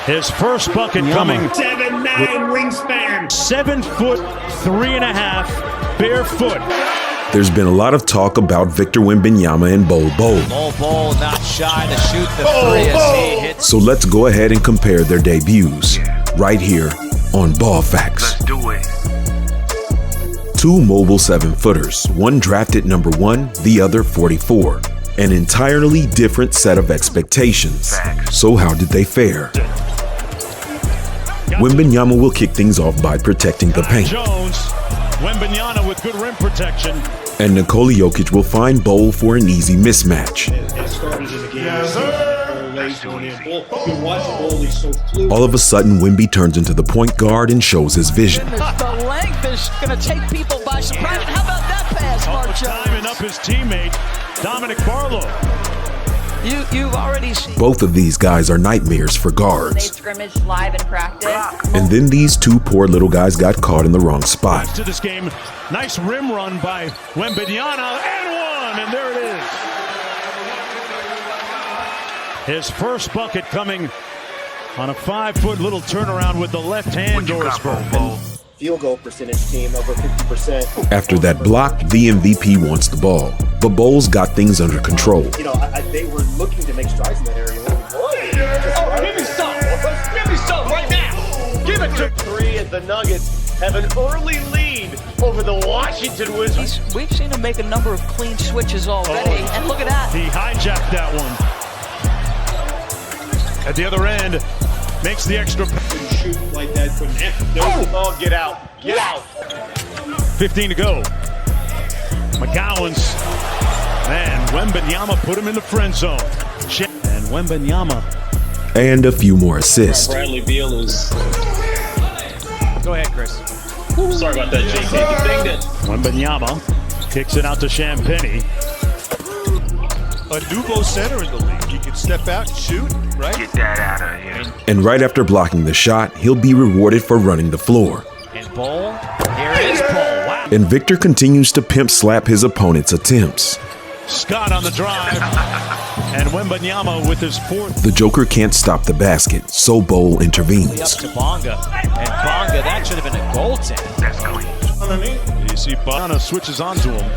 His first bucket coming. 7'9" wingspan. 7 foot 3.5 barefoot. There's been a lot of talk about Victor Wembanyama and Bol Bol. Bol Bol not shy to shoot the three as he hits. So let's go ahead and compare their debuts right here on Ball Facts. Let's do it. Two mobile 7-footers, one drafted number 1, the other 44. An entirely different set of expectations. So how did they fare? Wembanyama will kick things off by protecting the paint. Jones, Wembanyama with good rim protection. And Nikola Jokic will find Bol for an easy mismatch. All of a sudden, Wemby turns into the point guard and shows his vision. The length is going to take people by surprise. How about that pass, Mark Jones? Timing up his teammate, Dominic Barlow. You've already seen. Both of these guys are nightmares for They guards. scrimmaged live in practice. And then these two poor little guys got caught in the wrong spot. To this game, nice rim run by Wembanyama, and one, and there it is. His first bucket coming on a 5-foot little turnaround with the left hand, Doris Burke. Field goal percentage team over 50%. After that block, the MVP wants the ball, but Bol's got things under control. You know, they were looking to make strides in that area. Give me some. Give me some right now. Give it to 3 as the Nuggets have an early lead over the Washington Wizards. We've seen him make a number of clean switches already, and look at that. He hijacked that one. At the other end, makes the extra. Shoot like that from Oh, get out. Get out. 15 to go. McGowan's. Man, Wembanyama put him in the friend zone. And Wembanyama. And a few more assists. Bradley Beal is. Go ahead, Chris. Sorry about that, JT. The thing that Wembanyama kicks it out to Champagny. A nouveau center in the league. He can step out and shoot, right? Get that out of here. And right after blocking the shot, he'll be rewarded for running the floor. And Bol. Here is Bol. Wow. And Victor continues to pimp slap his opponent's attempts. Scott on the drive. And Wembanyama with his fourth. The Joker can't stop the basket, so Bol Up intervenes. to Bonga. And Bonga, that should have been a goaltend. That's clean. You see Bonga switches onto him.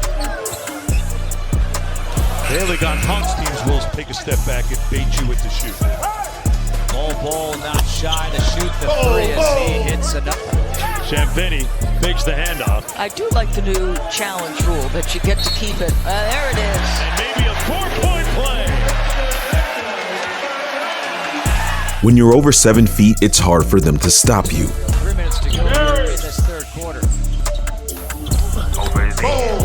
Bailey got Hunks. Teams will take a step back and bait you with the shoot. Bol not shy to shoot the three as he hits another. Champagny fakes the handoff. I do like the new challenge rule that you get to keep it. There it is. And maybe a 4-point play. When you're over 7 feet, it's hard for them to stop you. 3 minutes to go in this third quarter. Over his head.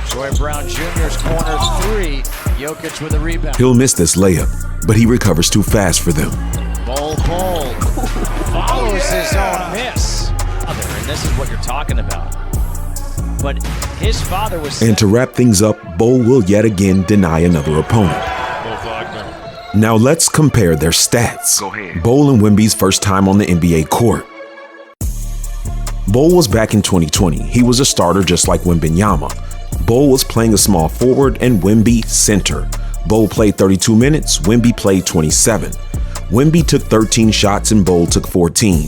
Troy Brown Jr.'s corner 3. Jokic with a rebound. He'll miss this layup, but he recovers too fast for them. Bol follows his own miss. And this is what you're talking about. But his father was. And to wrap things up, Bol will yet again deny another opponent. Now let's compare their stats. Go ahead. Bol and Wemby's first time on the NBA court. Bol was back in 2020. He was a starter just like Wembanyama. Bol was playing a small forward and Wemby center. Bol played 32 minutes, Wemby played 27. Wemby took 13 shots and Bol took 14.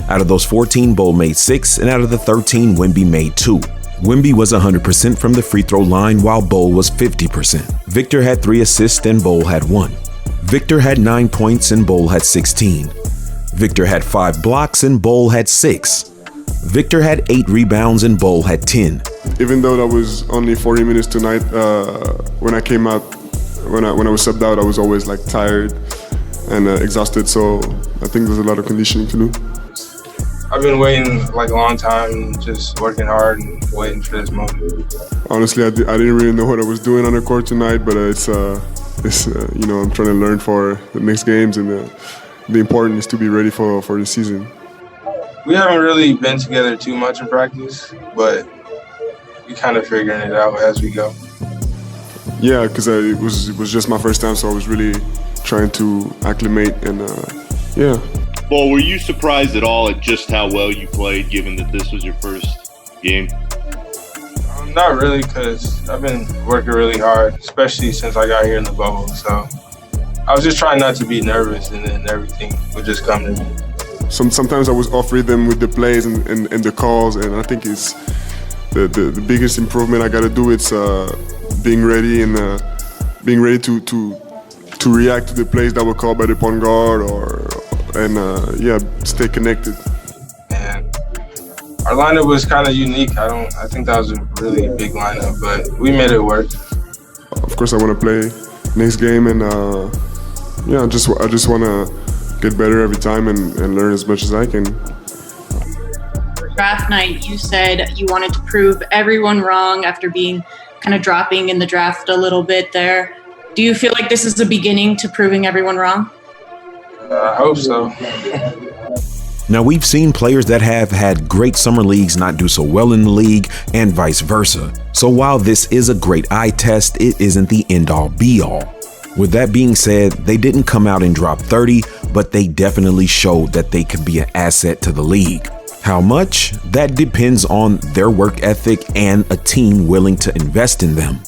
Out of those 14, Bol made 6, and out of the 13, Wemby made 2. Wemby was 100% from the free throw line while Bol was 50%. Victor had 3 assists and Bol had 1. Victor had 9 points and Bol had 16. Victor had 5 blocks and Bol had 6. Victor had 8 rebounds and Bol had 10. Even though that was only 40 minutes tonight, when I came out, when I was subbed out, I was always like tired and exhausted. So I think there's a lot of conditioning to do. I've been waiting like a long time, just working hard and waiting for this moment. Honestly, I didn't really know what I was doing on the court tonight, but it's you know, I'm trying to learn for the next games, and the important is to be ready for the season. We haven't really been together too much in practice, but we kind of figuring it out as we go. Yeah, because it was just my first time, so I was really trying to acclimate, and yeah. Bol, were you surprised at all at just how well you played, given that this was your first game? Not really, because I've been working really hard, especially since I got here in the bubble. So I was just trying not to be nervous, and then everything would just come to me. Sometimes I was off rhythm with the plays and the calls, and I think it's the biggest improvement I got to do. It's being ready and being ready to react to the plays that were called by the point guard, and stay connected. And our lineup was kind of unique. I think that was a really big lineup, but we made it work. Of course, I want to play next game, and I just want to get better every time and learn as much as I can. Draft night, you said you wanted to prove everyone wrong after being kind of dropping in the draft a little bit there. Do you feel like this is the beginning to proving everyone wrong? I hope so. Now, we've seen players that have had great summer leagues not do so well in the league and vice versa. So while this is a great eye test, it isn't the end-all be-all. With that being said, they didn't come out and drop 30, but they definitely showed that they could be an asset to the league. How much? That depends on their work ethic and a team willing to invest in them.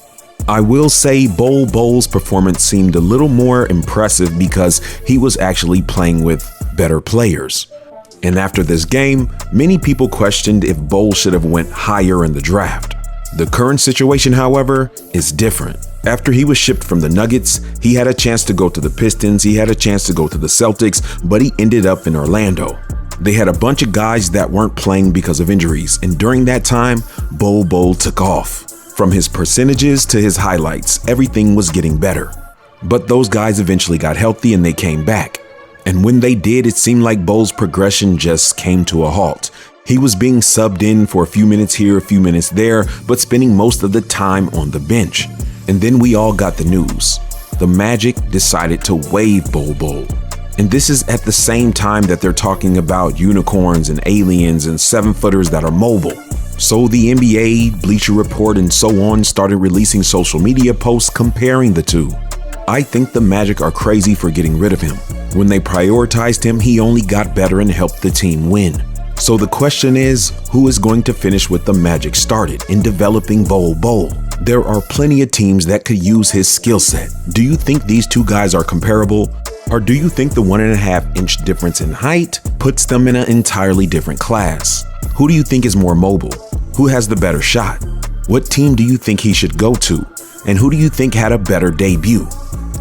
I will say Bol Bol's performance seemed a little more impressive because he was actually playing with better players. And after this game, many people questioned if Bol should have went higher in the draft. The current situation, however, is different. After he was shipped from the Nuggets, he had a chance to go to the Pistons, he had a chance to go to the Celtics, but he ended up in Orlando. They had a bunch of guys that weren't playing because of injuries, and during that time, Bol Bol took off. From his percentages to his highlights, everything was getting better. But those guys eventually got healthy and they came back. And when they did, it seemed like Bol's progression just came to a halt. He was being subbed in for a few minutes here, a few minutes there, but spending most of the time on the bench. And then we all got the news. The Magic decided to waive Bol Bol. And this is at the same time that they're talking about unicorns and aliens and 7-footers that are mobile. So the NBA, Bleacher Report, and so on started releasing social media posts comparing the two. I think the Magic are crazy for getting rid of him. When they prioritized him, he only got better and helped the team win. So the question is, who is going to finish what the Magic started in developing Bol Bol? There are plenty of teams that could use his skill set. Do you think these two guys are comparable? Or do you think the 1.5-inch difference in height puts them in an entirely different class? Who do you think is more mobile? Who has the better shot? What team do you think he should go to? And who do you think had a better debut?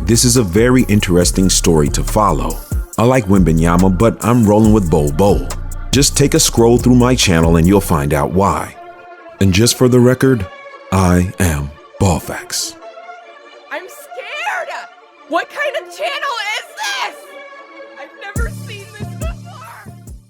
This is a very interesting story to follow. I like Wembanyama, but I'm rolling with Bol Bol. Just take a scroll through my channel and you'll find out why. And just for the record, I am Ballfax. I'm scared! What kind of channel